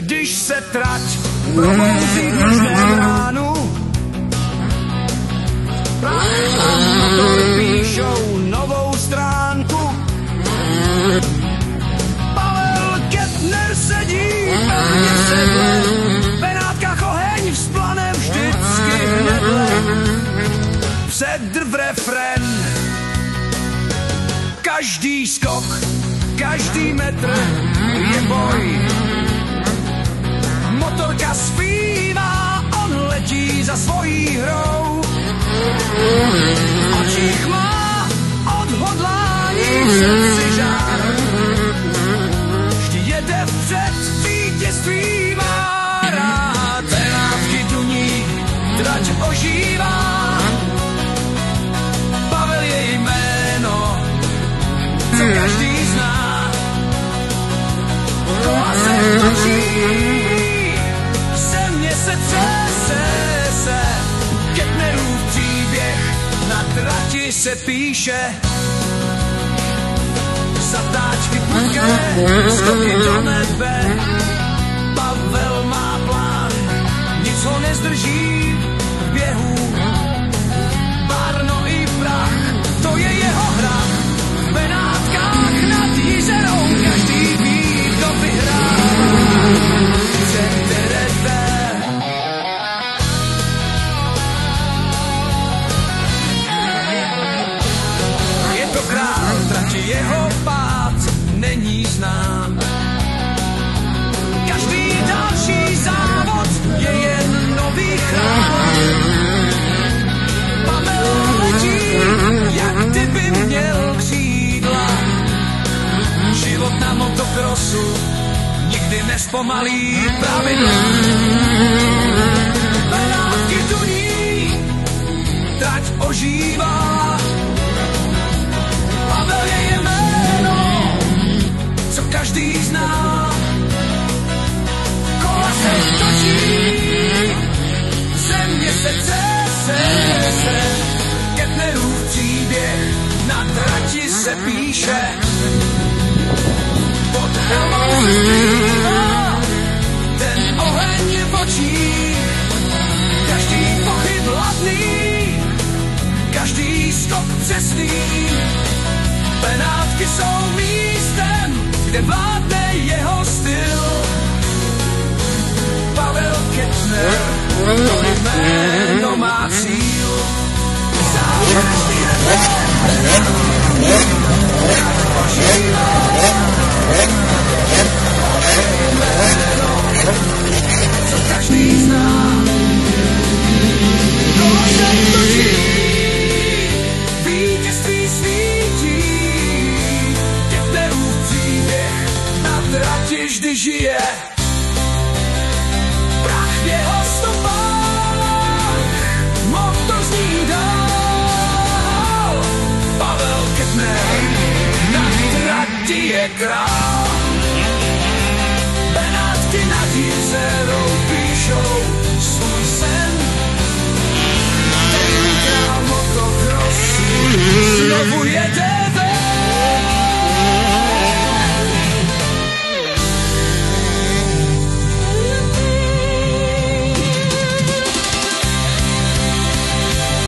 Když se trať probouzí v nočném ránu, právě píšou novou stránku. Pavel Kettner sedí pevně sedle, v Benátkách oheň vzplane vždycky hnedle. Předrv refren, každý skok, každý metr je boj. Motorka zpívá, on letí za svojí hrou. V očích má odhodlání, v srdci žár. Vždy jede vpřed, vítězství má rád. Benátky duní, trať ožívá. Pavel je jméno, co každý zná. Kola se točí, se třese, Kettnerův příběh na trati se píše. Zatáčky prudké, skoky do nebe, Pavel má plán, nic ho nezdrží v běhu. Párno i prach, to je jeho hra, v Benátkách nad Jizerou každý ví, kdo vyhrál. Jeho pád není znám. Každý další závod je jen nový chrám. Pavel letí, jak kdyby měl křídla. Život na motokrosu nikdy nespomalí pravidla. Benátky duní, trať ožívá. Pavel je jméno, co každý zná. Kola se točí, země se třese. Kettnerův příběh na trati se píše. Pod helmou se zpívá, ten oheň je v očích. Každý pochyb hladný, každý skok přesný. Benátky jsou místem, kde vládne jeho styl. Pavel Kettner, to jméno má cíl. Sám každý jméno, co každý zná. Kola se točí, vítězství svítí. Trati vždy žije, prach v jeho stopách, motor zní dál. Pavel Kettner na trati je král.